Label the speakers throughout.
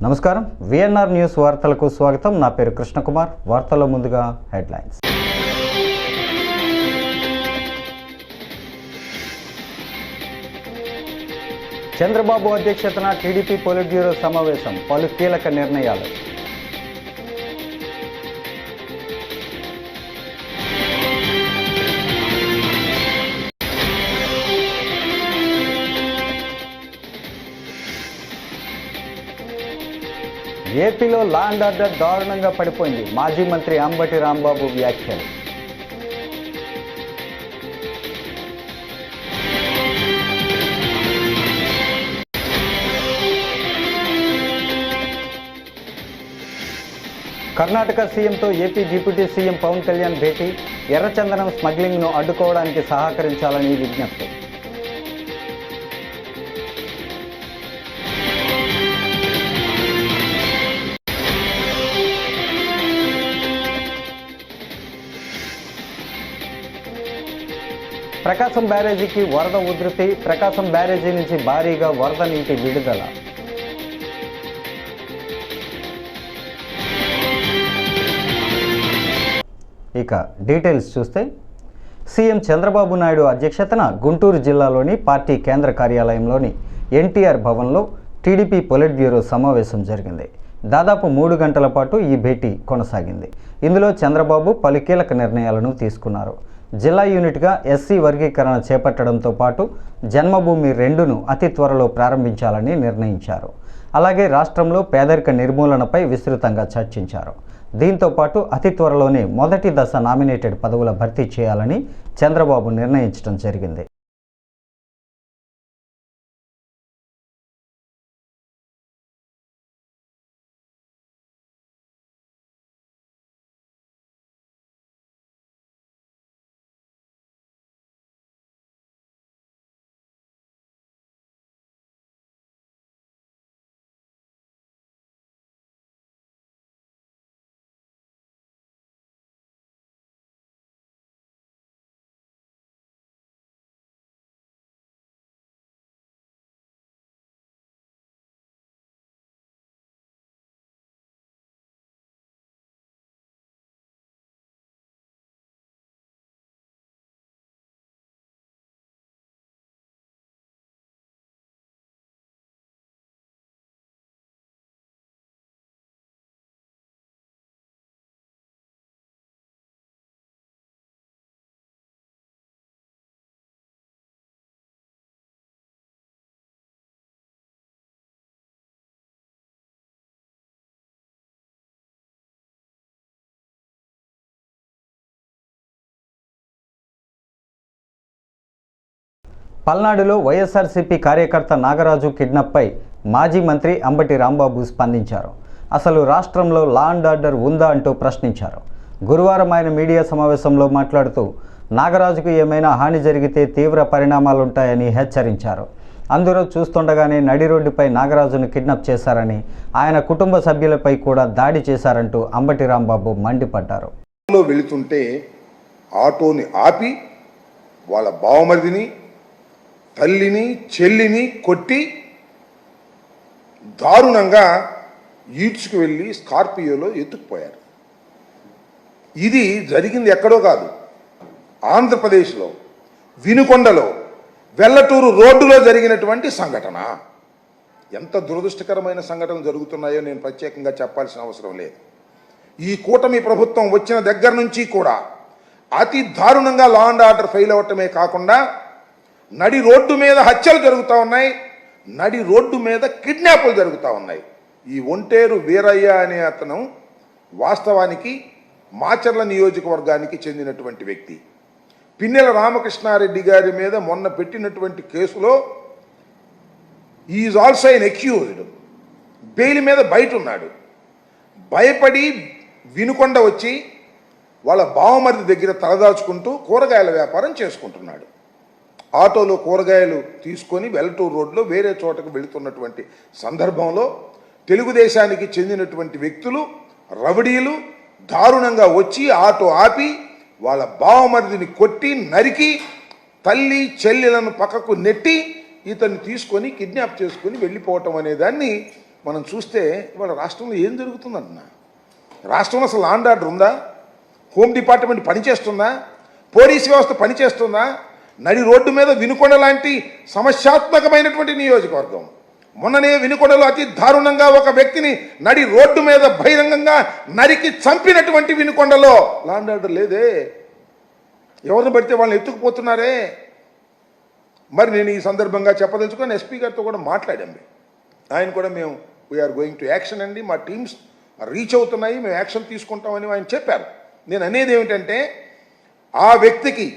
Speaker 1: నమస్కారం, VNR news వార్తలకు స్వాగతం. నా పేరు కృష్ణకుమార్. వార్తల్లో ముందుగా హెడ్లైన్స్. చంద్రబాబు అధ్యక్షతన టీడీపీ పొలిట్ బ్యూరో సమావేశం, పలు కీలక నిర్ణయాలు. ఏపీలో లా అండ్ ఆర్డర్ దారుణంగా పడిపోయింది. మాజీ మంత్రి అంబటి రాంబాబు వ్యాఖ్యలు. కర్ణాటక సీఎంతో AP deputy CM Pawan Kalyan భేటీ. ఎర్రచందనం స్మగ్లింగ్ను అడ్డుకోవడానికి సహకరించాలని విజ్ఞప్తి. ప్రకాశం బ్యారేజీకి వరద ఉధృతి. ప్రకాశం బ్యారేజీ నుంచి భారీగా వరద నీటి విడుదల. ఇక డీటెయిల్స్ చూస్తే, సీఎం చంద్రబాబు నాయుడు అధ్యక్షతన గుంటూరు జిల్లాలోని పార్టీ కేంద్ర కార్యాలయంలోని ఎన్టీఆర్ భవన్లో టీడీపీ పొలిట్ బ్యూరో సమావేశం జరిగింది. దాదాపు 3 గంటల పాటు ఈ భేటీ కొనసాగింది. ఇందులో చంద్రబాబు పలు కీలక నిర్ణయాలను తీసుకున్నారు. జిల్లా యూనిట్గా ఎస్సీ వర్గీకరణ చేపట్టడంతో పాటు జన్మభూమి 2ను అతి త్వరలో ప్రారంభించాలని నిర్ణయించారు. అలాగే రాష్ట్రంలో పేదరిక నిర్మూలనపై విస్తృతంగా చర్చించారు. దీంతో పాటు అతి త్వరలోనే మొదటి దశ నామినేటెడ్ పదవుల భర్తీ చేయాలని చంద్రబాబు నిర్ణయించడం జరిగింది. పల్నాడులో వైఎస్ఆర్సీపీ కార్యకర్త నాగరాజు కిడ్నాప్పై మాజీ మంత్రి అంబటి రాంబాబు స్పందించారు. అసలు రాష్ట్రంలో లా అండ్ ఆర్డర్ ఉందా అంటూ ప్రశ్నించారు. గురువారం ఆయన మీడియా సమావేశంలో మాట్లాడుతూ నాగరాజుకు ఏమైనా హాని జరిగితే తీవ్ర పరిణామాలుంటాయని హెచ్చరించారు. అందరూ చూస్తుండగానే నడి రోడ్డుపై నాగరాజును కిడ్నాప్ చేశారని, ఆయన కుటుంబ సభ్యులపై కూడా దాడి చేశారంటూ అంబటి రాంబాబు మండిపడ్డారు.
Speaker 2: వెళుతుంటే ఆటోని ఆపి వాళ్ళ బావమరిదిని, తల్లిని, చెల్లిని కొట్టి దారుణంగా ఈడ్చుకు వెళ్ళి స్కార్పియోలో ఎత్తుకుపోయారు. ఇది జరిగింది ఎక్కడో కాదు, ఆంధ్రప్రదేశ్లో వినుకొండలో వెల్లటూరు రోడ్డులో జరిగినటువంటి సంఘటన. ఎంత దురదృష్టకరమైన సంఘటనలు జరుగుతున్నాయో నేను ప్రత్యేకంగా చెప్పాల్సిన అవసరం లేదు. ఈ కూటమి ప్రభుత్వం వచ్చిన దగ్గర నుంచి కూడా అతి దారుణంగా లా అండ్ ఆర్డర్ ఫెయిల్ అవ్వటమే కాకుండా నడి రోడ్డు మీద హత్యలు జరుగుతూ ఉన్నాయి, నడి రోడ్డు మీద కిడ్నాపులు జరుగుతూ ఉన్నాయి. ఈ ఒంటేరు వీరయ్య అనే అతను వాస్తవానికి మాచర్ల నియోజకవర్గానికి చెందినటువంటి వ్యక్తి. పిన్నెల రామకృష్ణారెడ్డి గారి మీద మొన్న పెట్టినటువంటి కేసులో is also an accused. Bail మీద బయట ఉన్నాడు. భయపడి వినుకొండ వచ్చి వాళ్ళ బావమరిది దగ్గర తలదాచుకుంటూ కూరగాయల వ్యాపారం చేసుకుంటున్నాడు. ఆటోలో కూరగాయలు తీసుకొని వెల్లటూరు రోడ్లో వేరే చోటకు వెళుతున్నటువంటి సందర్భంలో తెలుగుదేశానికి చెందినటువంటి వ్యక్తులు, రౌడీలు దారుణంగా వచ్చి ఆటో ఆపి వాళ్ళ బావమరిదిని కొట్టి నరికి తల్లి చెల్లెలను పక్కకు నెట్టి ఇతన్ని తీసుకొని కిడ్నాప్ చేసుకొని వెళ్ళిపోవటం అనేదాన్ని మనం చూస్తే ఇవాళ రాష్ట్రంలో ఏం జరుగుతుందన్న, రాష్ట్రంలో అసలు లా అండ్ ఆర్డర్ ఉందా? హోమ్ డిపార్ట్మెంట్ పనిచేస్తుందా? పోలీస్ వ్యవస్థ పనిచేస్తుందా? నడి రోడ్డు మీద వినుకొండ లాంటి సమస్యాత్మకమైనటువంటి నియోజకవర్గం, మొన్ననే వినుకొండలో అతి దారుణంగా ఒక వ్యక్తిని నడి రోడ్డు మీద బహిరంగంగా నరికి చంపినటువంటి వినుకొండలో లా అండ్ ఆర్డర్ లేదే, ఎవరిని పడితే వాళ్ళని ఎత్తుకుపోతున్నారే. మరి నేను ఈ సందర్భంగా చెప్పదలుచుకొని ఎస్పీ గారితో కూడా మాట్లాడాం. ఆయన కూడా మేము వీఆర్ గోయింగ్ టు యాక్షన్ అండి, మా టీమ్స్ రీచ్ అవుతున్నాయి, మేము యాక్షన్ తీసుకుంటామని ఆయన చెప్పారు. నేను అనేది ఏమిటంటే, ఆ వ్యక్తికి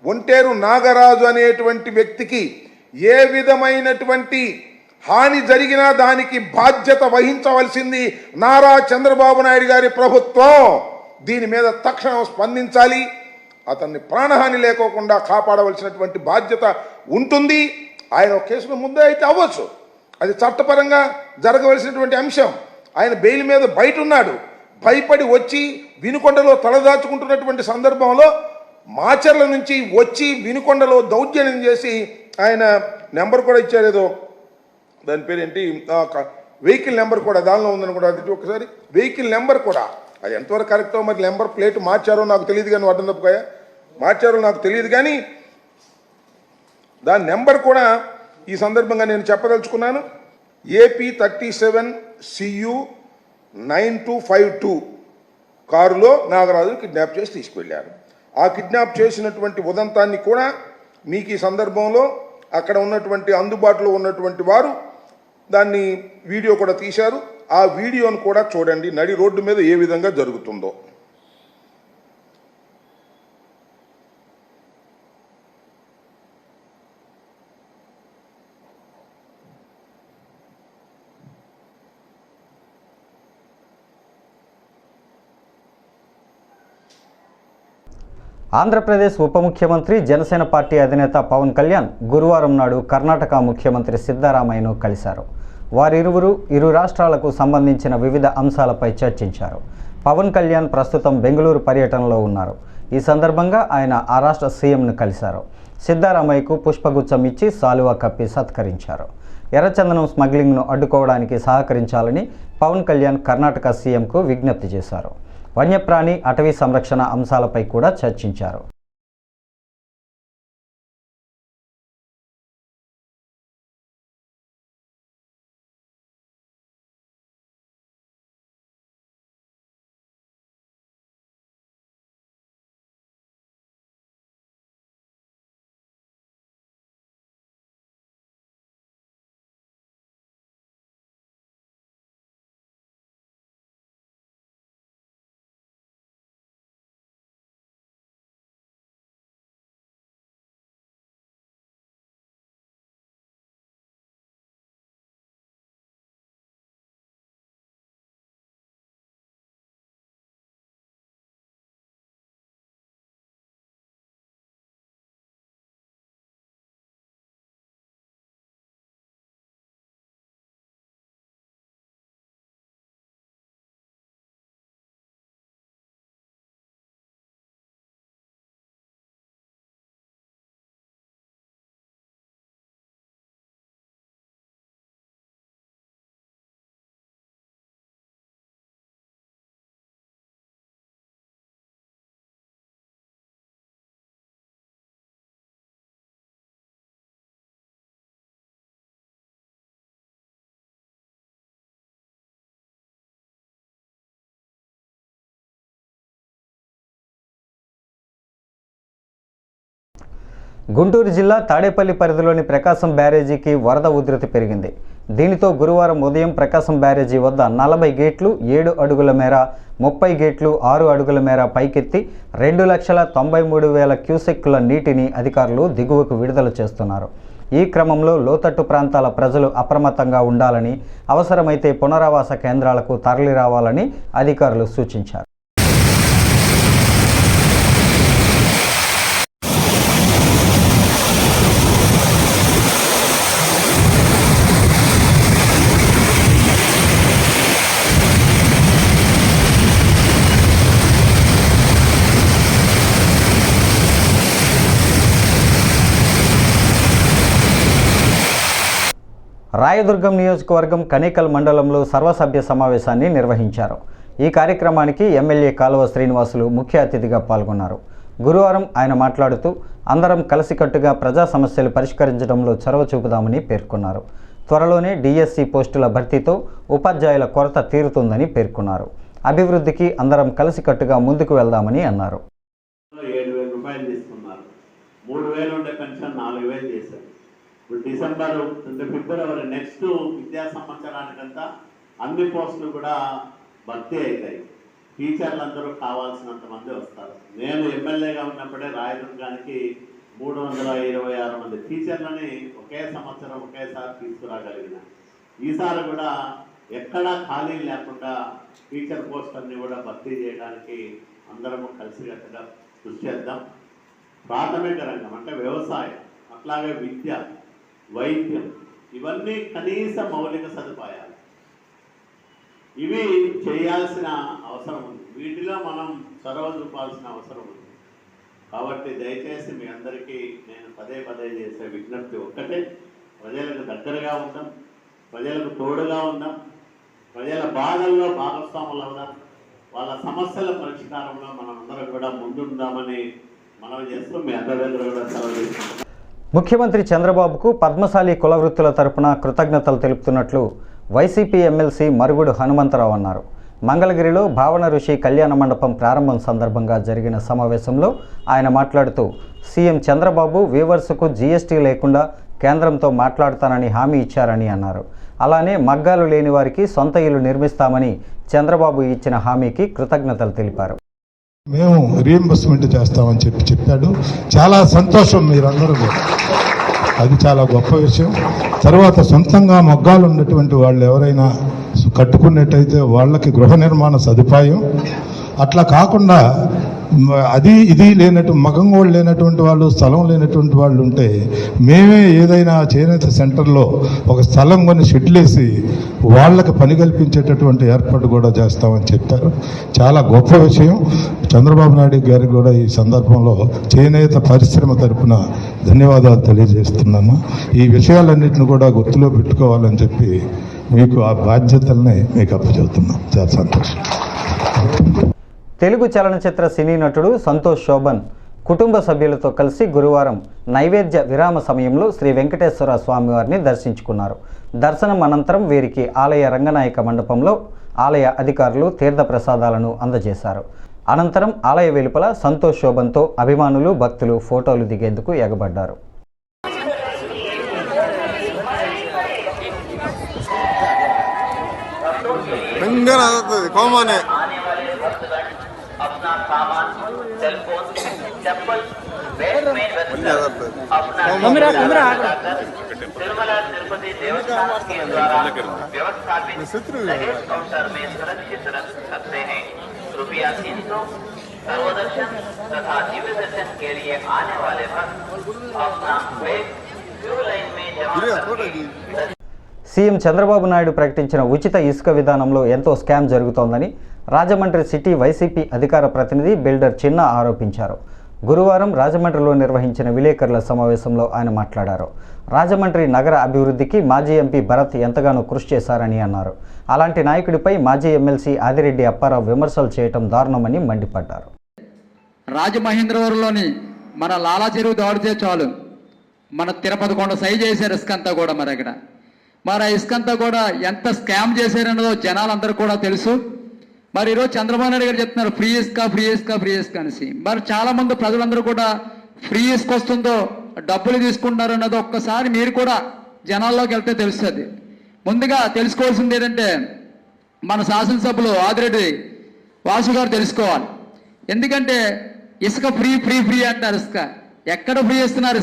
Speaker 2: ఒంటేరు నాగరాజు అనేటువంటి వ్యక్తికి ఏ విధమైనటువంటి హాని జరిగినా దానికి బాధ్యత వహించవలసింది నారా చంద్రబాబు నాయుడు గారి ప్రభుత్వం. దీని మీద తక్షణం స్పందించాలి, అతన్ని ప్రాణహాని లేకోకుండా కాపాడవలసినటువంటి బాధ్యత ఉంటుంది. ఆయన ఒక కేసులో ముద్ద అయితే అవ్వచ్చు, అది చట్టపరంగా జరగవలసినటువంటి అంశం. ఆయన బెయిల్ మీద బయట ఉన్నాడు, భయపడి వచ్చి వినుకొండలో తలదాచుకుంటున్నటువంటి సందర్భంలో మాచర్ల నుంచి వచ్చి వినుకొండలో దౌర్జన్యం చేసి ఆయన నెంబర్ కూడా ఇచ్చారు, ఏదో దాని పేరేంటి, వెహికల్ నెంబర్ కూడా దానిలో ఉందని కూడా, అది ఒకసారి వెహికల్ నెంబర్ కూడా, అది ఎంతవరకు కరెక్టో మరి నెంబర్ ప్లేట్ మార్చారో నాకు తెలియదు, కానీ అడ్డం తప్పుగా మార్చారో నాకు తెలియదు, కానీ దాని నెంబర్ కూడా ఈ సందర్భంగా నేను చెప్పదలుచుకున్నాను. AP 37 CU 9252 కారులో నాగరాజు కిడ్నాప్ చేసి తీసుకువెళ్ళారు. ఆ కిడ్నాప్ చేసినటువంటి ఉదంతాన్ని కూడా మీకు ఈ సందర్భంలో అక్కడ ఉన్నటువంటి అందుబాటులో ఉన్నటువంటి వారు దాన్ని వీడియో కూడా తీశారు. ఆ వీడియోను కూడా చూడండి, నడి రోడ్డు మీద ఏ విధంగా జరుగుతుందో.
Speaker 1: ఆంధ్రప్రదేశ్ ఉప ముఖ్యమంత్రి జనసేన పార్టీ అధినేత పవన్ కళ్యాణ్ గురువారం నాడు కర్ణాటక ముఖ్యమంత్రి సిద్ధరామయ్యను కలిశారు. వారిరువురు ఇరు రాష్ట్రాలకు సంబంధించిన వివిధ అంశాలపై చర్చించారు. పవన్ కళ్యాణ్ ప్రస్తుతం బెంగళూరు పర్యటనలో ఉన్నారు. ఈ సందర్భంగా ఆయన ఆ రాష్ట్ర సీఎంను కలిశారు. సిద్ధరామయ్యకు పుష్పగుచ్చం ఇచ్చి సాలువా కప్పి సత్కరించారు. ఎర్రచందనం స్మగ్లింగ్ను అడ్డుకోవడానికి సహకరించాలని పవన్ కళ్యాణ్ కర్ణాటక సీఎంకు విజ్ఞప్తి చేశారు. వన్యప్రాణి అటవీ సంరక్షణ అంశాలపై కూడా చర్చించారు. గుంటూరు జిల్లా తాడేపల్లి పరిధిలోని ప్రకాశం బ్యారేజీకి వరద ఉధృతి పెరిగింది. దీనితో గురువారం ఉదయం ప్రకాశం బ్యారేజీ వద్ద 40 గేట్లు 7 అడుగుల మేర, 30 గేట్లు 6 అడుగుల మేర పైకెత్తి 2,93,000 క్యూసెక్కుల నీటిని అధికారులు దిగువకు విడుదల చేస్తున్నారు. ఈ క్రమంలో లోతట్టు ప్రాంతాల ప్రజలు అప్రమత్తంగా ఉండాలని, అవసరమైతే పునరావాస కేంద్రాలకు తరలిరావాలని అధికారులు సూచించారు. రాయదుర్గం నియోజకవర్గం కనేకల్ మండలంలో సర్వసభ్య సమావేశాన్ని నిర్వహించారు. ఈ కార్యక్రమానికి ఎమ్మెల్యే కాలువ శ్రీనివాసులు ముఖ్య అతిథిగా పాల్గొన్నారు. గురువారం ఆయన మాట్లాడుతూ అందరం కలిసికట్టుగా ప్రజా సమస్యలు పరిష్కరించడంలో చొరవ చూపుదామని పేర్కొన్నారు. త్వరలోనే డిఎస్సి పోస్టుల భర్తీతో ఉపాధ్యాయుల కొరత తీరుతుందని పేర్కొన్నారు. అభివృద్ధికి అందరం కలిసికట్టుగా ముందుకు వెళ్దామని అన్నారు.
Speaker 3: 7,000 రూపాయలు తీసుకున్నారు. 3,000 ఉండే పెన్షన్ 4,000 చేశారు. ఇప్పుడు డిసెంబర్ ఫిబ్రవరి నెక్స్ట్ విద్యా సంవత్సరానికంతా అన్ని పోస్టులు కూడా భర్తీ అవుతాయి. టీచర్లు అందరూ కావాల్సినంత మంది వస్తారు. నేను ఎమ్మెల్యేగా ఉన్నప్పుడే రాయదుర్గానికి 326 మంది టీచర్లని ఒకే సంవత్సరం ఒకేసారి తీసుకురాగలిగిన. ఈసారి కూడా ఎక్కడా ఖాళీ లేకుండా టీచర్ పోస్టులన్నీ కూడా భర్తీ చేయడానికి అందరము కలిసికట్టుగా కృషి చేద్దాం. ప్రాథమిక రంగం అంటే వ్యవసాయం, అట్లాగే విద్య, వైద్యం, ఇవన్నీ కనీస మౌలిక సదుపాయాలు. ఇవి చేయాల్సిన అవసరం ఉంది. వీటిలో మనం చొరవ చూపాల్సిన అవసరం ఉంది. కాబట్టి దయచేసి మీ అందరికీ నేను పదే పదే చేసే విజ్ఞప్తి ఒక్కటే, ప్రజలకు దగ్గరగా ఉందాం, ప్రజలకు తోడుగా ఉందాం, ప్రజల బాధల్లో భాగస్వాములు అవుదాం, వాళ్ళ సమస్యల పరిష్కారంలో మనం అందరం కూడా ముందుందామని మనం చేస్తూ మీ అందరి దగ్గర కూడా సెలవు తీసుకుంటాం.
Speaker 1: ముఖ్యమంత్రి చంద్రబాబుకు పద్మశాలి కుల వృత్తుల తరపున కృతజ్ఞతలు తెలుపుతున్నట్లు వైసీపీ ఎమ్మెల్సీ మరుగుడు హనుమంతరావు అన్నారు. మంగళగిరిలో భావన ఋషి కళ్యాణ మండపం ప్రారంభం సందర్భంగా జరిగిన సమావేశంలో ఆయన మాట్లాడుతూ సీఎం చంద్రబాబు వీవర్స్కు జీఎస్టీ లేకుండా కేంద్రంతో మాట్లాడతానని హామీ ఇచ్చారని అన్నారు. అలానే మగ్గాలు లేని వారికి సొంత ఇల్లు నిర్మిస్తామని చంద్రబాబు ఇచ్చిన హామీకి కృతజ్ఞతలు తెలిపారు.
Speaker 4: మేము రీఎంబర్స్మెంట్ చేస్తామని చెప్పాడు. చాలా సంతోషం మీరందరూ, అది చాలా గొప్ప విషయం. తర్వాత సొంతంగా మగ్గాలు ఉన్నటువంటి వాళ్ళు ఎవరైనా కట్టుకున్నట్టయితే వాళ్ళకి గృహ నిర్మాణ సదుపాయం, అట్లా కాకుండా అది ఇది లేనట్టు మగంగోళ్ళు లేనటువంటి వాళ్ళు, స్థలం లేనటువంటి వాళ్ళు ఉంటే మేమే ఏదైనా చేనేత సెంటర్లో ఒక స్థలం కొని షెడ్లేసి వాళ్ళకి పని కల్పించేటటువంటి ఏర్పాటు కూడా చేస్తామని చెప్పారు. చాలా గొప్ప విషయం. చంద్రబాబు నాయుడు గారికి కూడా ఈ సందర్భంలో చేనేత పరిశ్రమ తరఫున ధన్యవాదాలు తెలియజేస్తున్నాను. ఈ విషయాలన్నింటినీ కూడా గుర్తులో పెట్టుకోవాలని చెప్పి మీకు ఆ బాధ్యతల్ని మీకు అప్పచెబుతున్నాం. చాలా సంతోషం.
Speaker 1: తెలుగు చలనచిత్ర సినీ నటుడు సంతోష్ శోభన్ కుటుంబ సభ్యులతో కలిసి గురువారం నైవేద్య విరామ సమయంలో శ్రీ వెంకటేశ్వర స్వామివారిని దర్శించుకున్నారు. దర్శనం అనంతరం వీరికి ఆలయ రంగనాయక మండపంలో ఆలయ అధికారులు తీర్థ ప్రసాదాలను అందజేశారు. అనంతరం ఆలయ వెలుపల సంతోష్ శోభన్తో అభిమానులు, భక్తులు ఫోటోలు దిగేందుకు ఎగబడ్డారు.
Speaker 5: अपना सामान, सेलफोन, चप्पल, बैग में रखकर तिरुमला तिरुपति देवस्थान के द्वारा व्यवस्थापित लगेज काउंटर में सुरक्षित रख सकते हैं. रुपया 300 सर्वदर्शन तथा दिव्य दर्शन के लिए आने वाले भक्त अपना बैग क्यू लाइन में जमा करके
Speaker 1: సీఎం చంద్రబాబు నాయుడు ప్రకటించిన ఉచిత ఇసుక విధానంలో ఎంతో స్కామ్ జరుగుతోందని రాజమండ్రి సిటీ వైసీపీ అధికార ప్రతినిధి బిల్డర్ చిన్న ఆరోపించారు. గురువారం రాజమండ్రిలో నిర్వహించిన విలేకరుల సమావేశంలో ఆయన మాట్లాడారు. రాజమండ్రి నగర అభివృద్ధికి మాజీ ఎంపీ భరత్ ఎంతగానో కృషి చేశారని అన్నారు. అలాంటి నాయకుడిపై మాజీ ఎమ్మెల్సీ ఆదిరెడ్డి అప్పారావు విమర్శలు చేయడం దారుణమని మండిపడ్డారు.
Speaker 6: రాజమహేంద్రవరంలోని మన లాలా చెరువు దాడితే చాలు మన తిరుపతి కొండ సైజ్ చేశారు ఇసుక అంతా కూడా. మరి అక్కడ మరి ఆ ఇసుక అంతా కూడా ఎంత స్కామ్ చేశారన్నదో జనాలందరూ కూడా తెలుసు. మరి ఈరోజు చంద్రబాబు నాయుడు గారు చెప్తున్నారు ఫ్రీ ఇసుక ఫ్రీ ఇసుక ఫ్రీ ఇసుక అనేసి. మరి చాలామంది ప్రజలందరూ కూడా ఫ్రీ ఇసుక వస్తుందో డబ్బులు తీసుకుంటున్నారు అన్నది ఒక్కసారి మీరు కూడా జనాల్లోకి వెళ్తే తెలుస్తుంది. ముందుగా తెలుసుకోవాల్సింది ఏంటంటే మన శాసనసభ్యులు ఆదిరెడ్డి వాసు గారు తెలుసుకోవాలి. ఎందుకంటే ఇసుక ఫ్రీ ఫ్రీ ఫ్రీ అంటారు. ఇసుక ఎక్కడ ఫ్రీ ఇస్తున్నారు?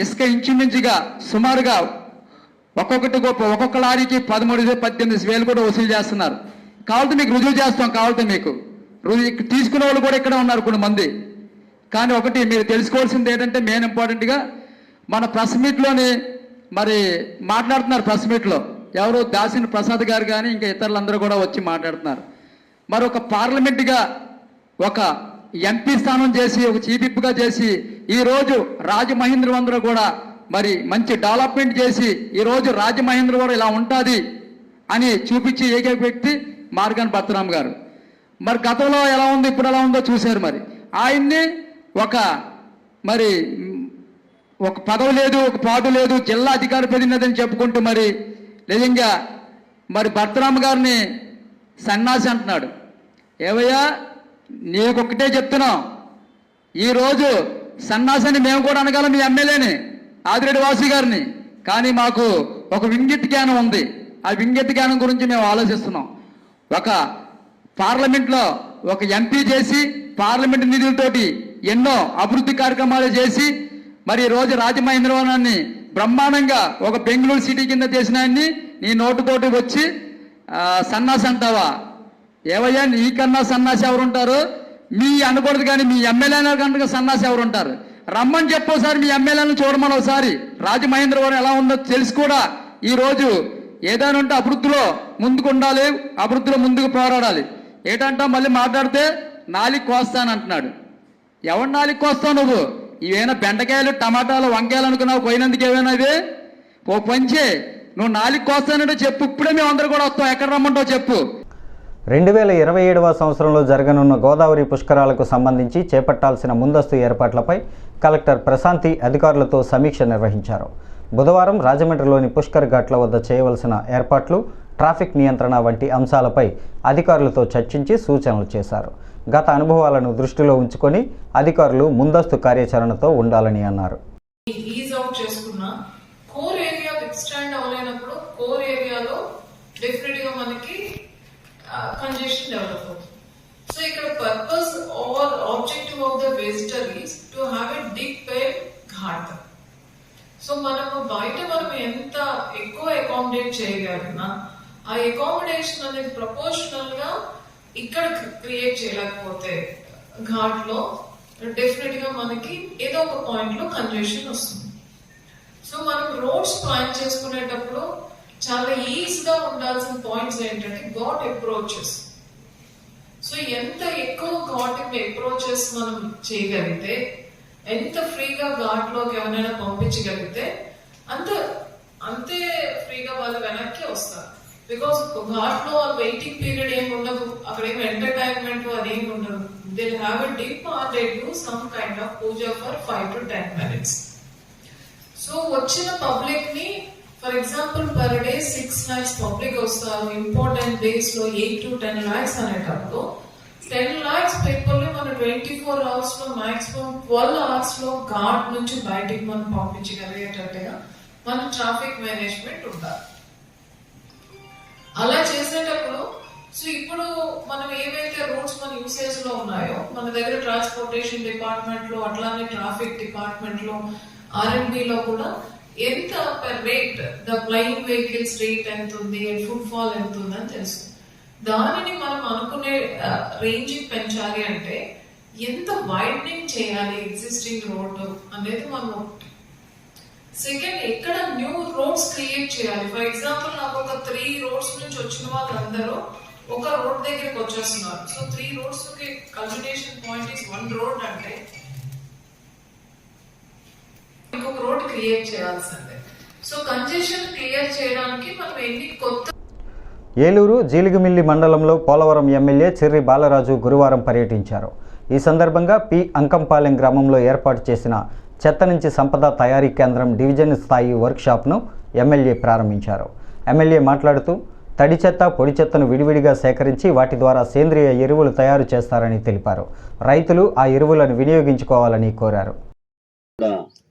Speaker 6: ఇసుక ఇంచుమించుగా సుమారుగా ఒక్కొక్క లారీకి 13-18 వేలు కూడా వసూలు చేస్తున్నారు. కావాలంటే మీకు రుజువు చేస్తాం. కావాలంటే మీకు రుజువు తీసుకునే వాళ్ళు కూడా ఇక్కడ ఉన్నారు కొంతమంది. కానీ ఒకటి మీరు తెలుసుకోవాల్సింది ఏంటంటే మెయిన్ ఇంపార్టెంట్గా మన ప్రెస్ మీట్లోని మరి మాట్లాడుతున్నారు. ప్రెస్ మీట్లో ఎవరు దాసిన ప్రసాద్ గారు కానీ ఇంకా ఇతరులందరూ కూడా వచ్చి మాట్లాడుతున్నారు. మరి ఒక పార్లమెంటుగా ఒక ఎంపీ స్థానం చేసి ఒక చీఫ్ విప్గా చేసి ఈరోజు రాజమహేంద్రవరంలో కూడా మరి మంచి డెవలప్మెంట్ చేసి ఈరోజు రాజమహేంద్రవరం ఇలా ఉంటుంది అని చూపించి ఏకైక వ్యక్తి మార్గాని భరతరామ్ గారు. మరి గతంలో ఎలా ఉంది ఇప్పుడు ఎలా ఉందో చూశారు. మరి ఆయన్ని మరి ఒక పదవి లేదు, ఒక పాటు లేదు, జిల్లా అధికార ప్రతినిధి అని చెప్పుకుంటూ మరి నిజంగా మరి భరతరామ్ గారిని సన్నాసి అంటున్నాడు. ఏవయ్యా నీకొక్కటే చెప్తున్నాం, ఈరోజు సన్నాసని మేము కూడా అనగలం మీ ఎమ్మెల్యేని ఆదిరెడ్డి వాసు గారిని. కానీ మాకు ఒక వింగిత్ జ్ఞానం ఉంది. ఆ వింగిత్ జ్ఞానం గురించి మేము ఆలోచిస్తున్నాం. ఒక పార్లమెంట్లో ఒక ఎంపీ చేసి పార్లమెంట్ నిధులతోటి ఎన్నో అభివృద్ధి కార్యక్రమాలు చేసి మరి ఈరోజు రాజమహేంద్రవరాన్ని బ్రహ్మాండంగా ఒక బెంగళూరు సిటీ కింద చేసిన ఆయన్ని నీ నోటుతోటి వచ్చి సన్నాసి అంటావా? ఏవయ్యా నీకన్నా సన్నాసి ఎవరుంటారు? మీ అనకూడదు కానీ మీ ఎమ్మెల్యేల కనుక సన్నాసి ఎవరుంటారు? రమ్మని చెప్పోసారి మీ ఎమ్మెల్యేలను చూడమని ఒకసారి రాజమహేంద్రవరం ఎలా ఉందో తెలిసి కూడా ఈరోజు ఏదైనా ఉంటే అభివృద్ధిలో ముందుకు ఉండాలి, అభివృద్ధిలో ముందుకు పోరాడాలి. ఏంటంటా మళ్ళీ మాట్లాడితే నాలికి కోస్తానంటున్నాడు. ఎవరు నాలికి కోస్తావు నువ్వు? ఇవేనా బెండకాయలు టమాటాలు వంకాయలు అనుకున్నావు పోయినందుకు ఏమైనా ఇవి? ఓ పంచే నువ్వు నాలికి కోస్తానంటే చెప్పు, ఇప్పుడే మేము అందరూ కూడా వస్తాం, ఎక్కడ రమ్మంటావు చెప్పు.
Speaker 1: 2027వ సంవత్సరంలో జరగనున్న గోదావరి పుష్కరాలకు సంబంధించి చేపట్టాల్సిన ముందస్తు ఏర్పాట్లపై కలెక్టర్ ప్రశాంతి అధికారులతో సమీక్ష నిర్వహించారు. బుధవారం రాజమండ్రిలోని పుష్కర్ ఘాట్ల వద్ద చేయవలసిన ఏర్పాట్లు, ట్రాఫిక్ నియంత్రణ వంటి అంశాలపై అధికారులతో చర్చించి సూచనలు చేశారు. గత అనుభవాలను దృష్టిలో ఉంచుకొని అధికారులు ముందస్తు కార్యాచరణతో ఉండాలని అన్నారు.
Speaker 7: congestion develop అవుతుంది. సో ఇక్కడ purpose or objective of the visitor is to have a dip పేడ్ ఘాట్. సో మనం ఎంత ఎక్కువ అకామిడేట్ చేయగలిగినా ఆ అకామిడేషన్ అనేది ప్రపోర్షనల్ గా ఇక్కడ క్రియేట్ చేయలేకపోతే ఘాట్ లో డెఫినెట్ గా మనకి ఏదో ఒక పాయింట్ లో కంజెషన్ వస్తుంది. సో మనం రోడ్స్ ప్లాన్ చేసుకునేటప్పుడు చాలా ఈజీగా ఉండాల్సిన పాయింట్స్ ఏంటంటే ఘాట్ అప్రోచెస్. సో ఎంత ఎక్కువ ఘాట్ అప్రోచెస్ మనం చేయగలిగితే, ఎంత ఫ్రీగా ఘాట్ లోకి ఎవరైనా పంపించగలిగితే అంతే ఫ్రీగా వాళ్ళు వెనక్కి వస్తారు. బికాస్ ఘాట్ లో వెయిటింగ్ పీరియడ్ ఏమి ఉండదు, అక్కడ ఏమి ఎంటర్టైన్మెంట్ అదేమి ఉండదు. They have a dip or they do some kind of puja for 5 to 10 minutes. So వచ్చిన పబ్లిక్ ని for example per day 6 lakhs public వస్తారు. ఇంపార్టెంట్ డేస్ లో 8 to 10 lakhs అనేటప్పుడు 10 lakhs పీపుల్ ని మనం 24 hours లో మాక్సిమం 12 hours లో ఘాట్ నుంచి బయటికి మనం పంపించగలిగేటట్టుగా మన ట్రాఫిక్ మేనేజ్మెంట్ ఉండాలి. అలా చేసేటప్పుడు సో ఇప్పుడు మనం ఏవైతే రూట్స్ మన యూసేజ్ లో ఉన్నాయో మన దగ్గర ట్రాన్స్పోర్టేషన్ డిపార్ట్మెంట్ లో అట్లానే ట్రాఫిక్ డిపార్ట్మెంట్ లో R&D లో కూడా ఎంత per rate the flying vehicles rate ఎంత ఉంది, ఫుడ్ ఫాల్ ఎంత ఉంది అని తెలుసు. దానిని మనం అనుకునే రేంజింగ్ పెంచాలి అంటే ఎంత వైడనింగ్ చేయాలి ఎగ్జిస్టింగ్ రోడ్ అనేది మనం ఒకటి. సెకండ్, ఎక్కడ న్యూ రోడ్స్ క్రియేట్ చేయాలి. ఫర్ ఎగ్జాంపుల్ నాకు ఒక 3 roads నుంచి వచ్చిన వాళ్ళందరూ ఒక రోడ్ దగ్గరికి వచ్చేస్తున్నారు. సో 3 roads కి కల్మినేషన్ పాయింట్ ఇస్ 1 road అంటే ఇంకొక రోడ్ క్రియేట్ చేయాల్సిందే. సో కంజెషన్ క్లియర్ చేయడానికి మనం ఎన్ని కొత్త.
Speaker 1: ఏలూరు జీలిగిమిల్లి మండలంలో పోలవరం ఎమ్మెల్యే చెర్రి బాలరాజు గురువారం పర్యటించారు. ఈ సందర్భంగా పి అంకంపాలెం గ్రామంలో ఏర్పాటు చేసిన చెత్త నుంచి సంపద తయారీ కేంద్రం డివిజన్ స్థాయి వర్క్షాప్ను ఎమ్మెల్యే ప్రారంభించారు. ఎమ్మెల్యే మాట్లాడుతూ తడి చెత్త, పొడి చెత్తను విడివిడిగా సేకరించి వాటి ద్వారా సేంద్రియ ఎరువులు తయారు చేస్తారని తెలిపారు. రైతులు ఆ ఎరువులను వినియోగించుకోవాలని కోరారు.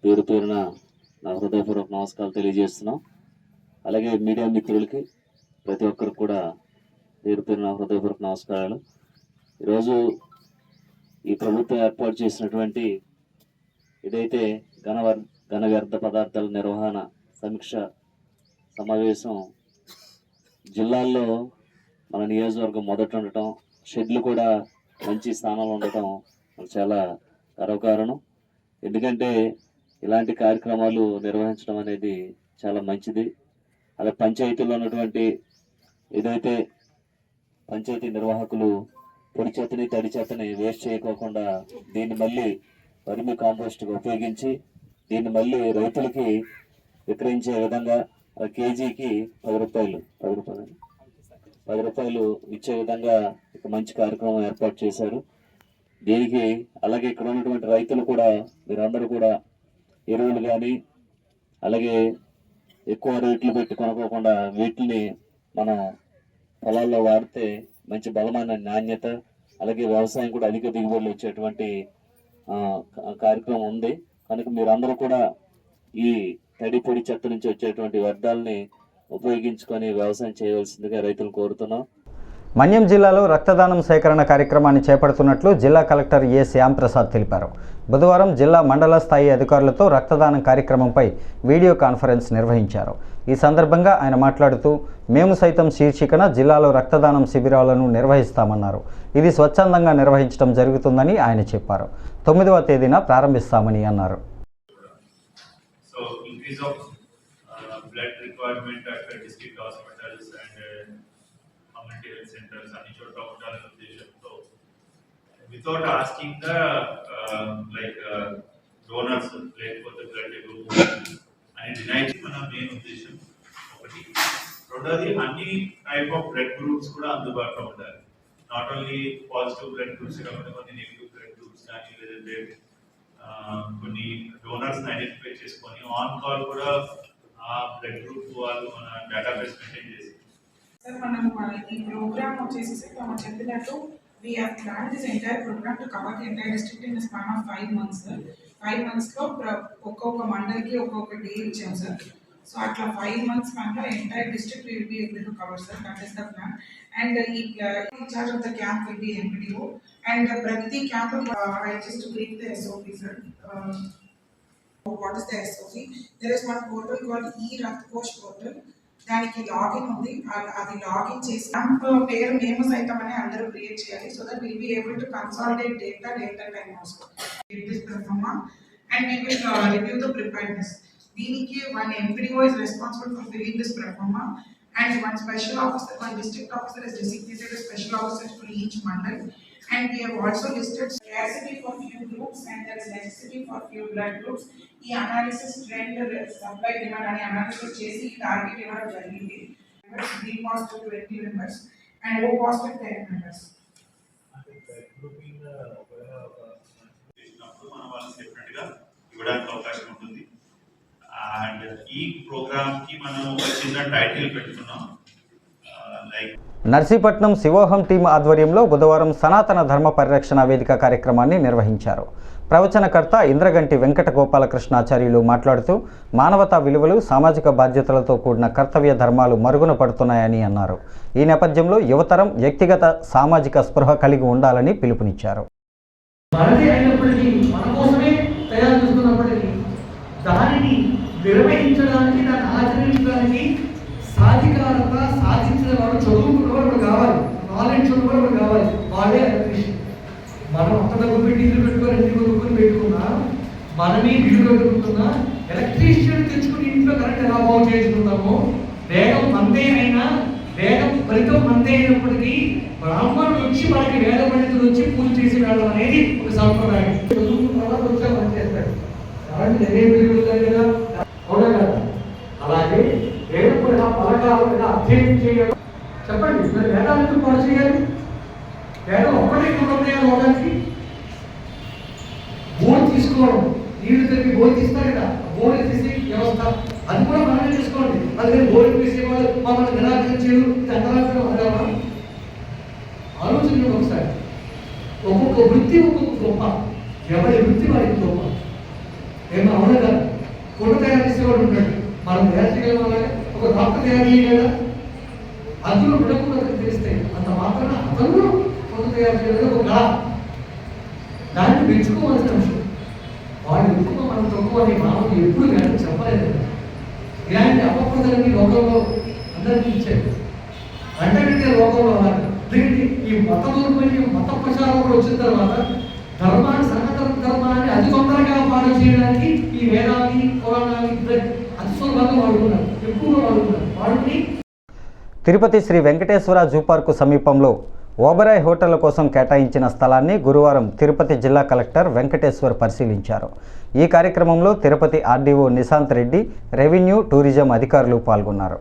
Speaker 8: పేరు పేరున నా హృదయపూర్వక నమస్కారాలు తెలియజేస్తున్నాం. అలాగే మీడియా మిత్రులకి ప్రతి ఒక్కరికి కూడా పేరు పేరున హృదయపూర్వక నమస్కారాలు. ఈరోజు ఈ ప్రభుత్వం ఏర్పాటు చేసినటువంటి ఏదైతే ఘన వ్యర్థ పదార్థాల నిర్వహణ సమీక్ష సమావేశం జిల్లాల్లో మన నియోజకవర్గం మొదట ఉండటం, షెడ్లు కూడా మంచి స్థానంలో ఉండటం చాలా గర్వకారణం. ఎందుకంటే ఇలాంటి కార్యక్రమాలు నిర్వహించడం అనేది చాలా మంచిది. అలా పంచాయతీలో ఉన్నటువంటి ఏదైతే పంచాయతీ నిర్వాహకులు పొడి చెత్తని, తడి చెత్తని వేస్ట్ చేయకోకుండా దీన్ని మళ్ళీ వర్మి కాంపోస్ట్గా ఉపయోగించి దీన్ని మళ్ళీ రైతులకి విక్రయించే విధంగా కేజీకి 10 రూపాయలు ఇచ్చే విధంగా ఒక మంచి కార్యక్రమం ఏర్పాటు చేశారు. దీనికి అలాగే ఇక్కడ ఉన్నటువంటి రైతులు కూడా మీరందరూ కూడా ఎరువులు కానీ అలాగే ఎక్కువ రేట్లు పెట్టి కొనుక్కోకుండా వీటిని మనం పొలాల్లో వాడితే మంచి బలమైన నాణ్యత అలాగే వ్యవసాయం కూడా అధిక దిగుబడులు వచ్చేటువంటి కార్యక్రమం ఉంది. కనుక మీరందరూ కూడా ఈ తడి పొడి చెత్త నుంచి వచ్చేటువంటి వ్యర్థాలని ఉపయోగించుకొని వ్యవసాయం చేయవలసిందిగా రైతులు కోరుతున్నాం.
Speaker 1: మన్యం జిల్లాలో రక్తదానం సేకరణ కార్యక్రమాన్ని చేపడుతున్నట్లు జిల్లా కలెక్టర్ ఏ శ్యాంప్రసాద్ తెలిపారు. బుధవారం జిల్లా మండల స్థాయి అధికారులతో రక్తదానం కార్యక్రమంపై వీడియో కాన్ఫరెన్స్ నిర్వహించారు. ఈ సందర్భంగా ఆయన మాట్లాడుతూ మేము సైతం శీర్షికన జిల్లాలో రక్తదానం శిబిరాలను నిర్వహిస్తామన్నారు. ఇది స్వచ్ఛందంగా నిర్వహించడం జరుగుతుందని ఆయన చెప్పారు. 9వ తేదీన ప్రారంభిస్తామని అన్నారు.
Speaker 9: Without asking the donors, లేకపోతే బ్లడ్ గ్రూప్ అని డినై మన మెయిన్ ఉద్దేశం ఒకటి. రెండోది అన్ని టైప్ ఆఫ్ బ్లడ్ గ్రూప్స్ కూడా అందుబాటులో ఉండాలి. Not only positive blood groups కాకుండా కొన్ని నెగిటివ్ బ్లడ్ గ్రూప్స్ కానీ లేదంటే కొన్ని డోనర్స్ ఐడెంటిఫై చేసుకొని ఆన్ కాల్ కూడా ఆ బ్లడ్ గ్రూప్ వాళ్ళు మన డేటాబేస్ మెయింటైన్ చేసి
Speaker 10: మనం ఈ ప్రోగ్రామ్ వచ్చేసి మనం చెప్పినట్టు we have planned this entire program to cover the entire district in the span of 5 months. 5 months లో ఒక్కొక్క మండలికి ఒక్కొక్క డే ఇచ్చాం సార్. సో అట్లా 5 months span లో entire district will be able to cover sir. That is the plan. And in charge of the camp will be MPDO. And ప్రతి camp I just to brief the SOP sir. What is the SOP? There is one portal called e-Raktkosh portal. దానికి login ఉంది. అది login చేసి పేరు మేము సైతం అని అందరూ క్రియేట్ చేయాలి. So that will be able to consolidate data time also this proforma and we will review the preparedness. దీనికి one MPDO is responsible for filling this proforma and one special officer, one district officer is designated as special officers for each mandal. And we have also listed scarcity for few groups and there is necessity for few blood groups. ఈ analysis trend supply demand అనే analysis చేసి target ఇవ్వడం జరిగింది. B positive 20 members and O positive 10 members.
Speaker 9: మనం వాళ్ళకి definite గా ఇవ్వడానికి అవకాశం ఉంటుంది. అండ్ ఈ ప్రోగ్రామ్ కి మనం ఒక చిన్న టైటిల్ పెట్టుకున్నాం.
Speaker 1: నర్సీపట్నం శివోహం టీం ఆధ్వర్యంలో బుధవారం సనాతన ధర్మ పరిరక్షణ వేదిక కార్యక్రమాన్ని నిర్వహించారు. ప్రవచనకర్త ఇంద్రగంటి వెంకట గోపాలకృష్ణాచార్యులు మాట్లాడుతూ మానవతా విలువలు, సామాజిక బాధ్యతలతో కూడిన కర్తవ్య ధర్మాలు మరుగున పడుతున్నాయని అన్నారు. ఈ నేపథ్యంలో యువతరం వ్యక్తిగత సామాజిక స్పృహ కలిగి ఉండాలని పిలుపునిచ్చారు.
Speaker 11: సాధికారత సాధించిన వాడు చదువుకున్నవాడు కావాలి, నాలెడ్జ్ ఉన్నవాడు కావాలి, వాడే ఎలక్ట్రీషియన్. మనం అంత డబ్బు పెట్టి ఇల్లు పెట్టుకొని ఇంటి కొనుక్కొని పెట్టుకున్నా, మనమే ఇల్లు పెట్టుకుంటున్నా, ఎలక్ట్రీషియన్ తెచ్చుకుని ఇంట్లో కరెంట్ ఎలా బాగు చేసుకుంటామో, వేగం మందే అయినా వేగం ఫలితం మందే అయినప్పటికీ బ్రాహ్మణుడు వచ్చి మనకి వేద పండితుడు వచ్చి పూజ చేసి వెళ్ళడం అనేది ఒక సంప్రదాయం. చదువుకున్న తర్వాత వచ్చా పని చేస్తాడు కాబట్టి కదా, అవునా కదా? అలాగే వేదం కూడా పలకాలు అధ్యయనం చేయడం. చెప్పండి, మరి వేదాలను పాడు చేయాలి? వేదం ఒక్కటే ఉన్నాయా లోకానికి? బోర్డు తీసుకోవడం, నీళ్లు తగ్గి బోర్డు తీస్తారు కదా, బోర్డు తీసే వ్యవస్థ అది కూడా మనమే తీసుకోండి. అందుకని బోర్డు తీసేవాళ్ళు మమ్మల్ని నిరాకరించారు, ఇది అంతరాత్రం అదామా? ఆలోచన ఒకసారి. ఒక్కొక్క వృత్తి ఒక్కొక్క గొప్ప, ఎవరి వృత్తి వారికి గొప్ప. ఏమో అవునా కదా? కొండ తయారు చేసేవాడు ఉంటాడు, మనం తయారు చేయగలగాలి. ఒక డాక్టర్ తయారు చేయగలరా? అందులో విడకుండా తెలిస్తే అంత మాత్రాన అతను కొంత తయారు చేయడం ఒక కళ. దాన్ని మెచ్చుకోవాల్సిన అంశం. వాడు ఎక్కువ మనం తక్కువ అని మామూలు ఎప్పుడు కానీ చెప్పలేదు. ఇలాంటి అపప్రదలన్నీ లోకంలో అందరికీ ఇచ్చారు. అంటే లోకంలో దీనికి ఈ మత దౌర్బల్యం, మత ప్రచారం కూడా వచ్చిన తర్వాత ధర్మాన్ని, సనాతన ధర్మాన్ని అతి తొందరగా పాడు చేయడానికి ఈ వేదాన్ని, పురాణాన్ని అతి సులభంగా వాడుకున్నారు, ఎక్కువగా వాడుకున్నారు. వాడుకుని
Speaker 1: తిరుపతి శ్రీ వెంకటేశ్వర జూ పార్కు సమీపంలో ఓబరాయ్ హోటళ్ల కోసం కేటాయించిన స్థలాన్ని గురువారం తిరుపతి జిల్లా కలెక్టర్ వెంకటేశ్వర్ పరిశీలించారు. ఈ కార్యక్రమంలో Tirupati RDO Nishant Reddy, revenue, tourism అధికారులు పాల్గొన్నారు.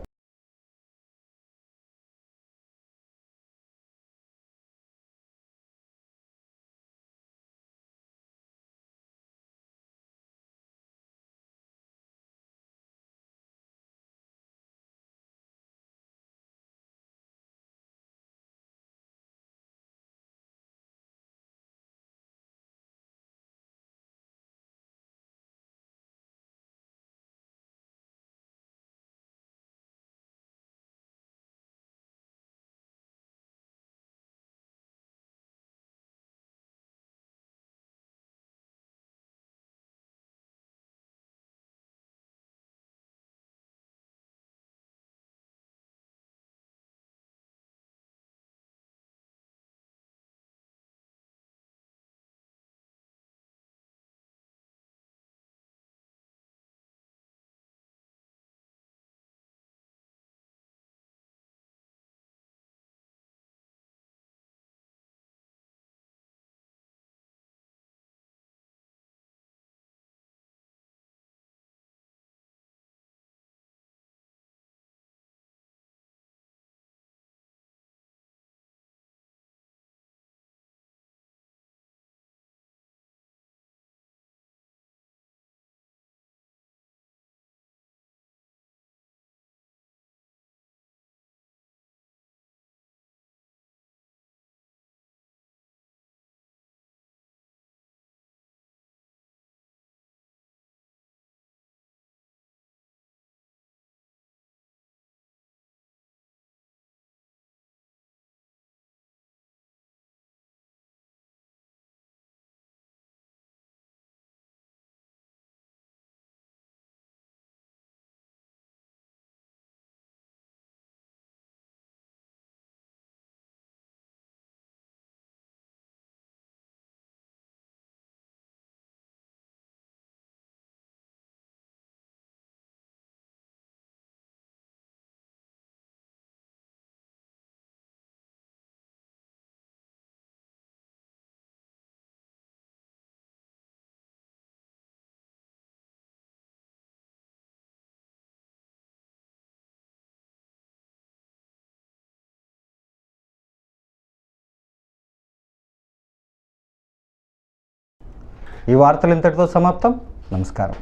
Speaker 1: ఈ వార్తలు ఇంతటితో సమాప్తం. నమస్కారం.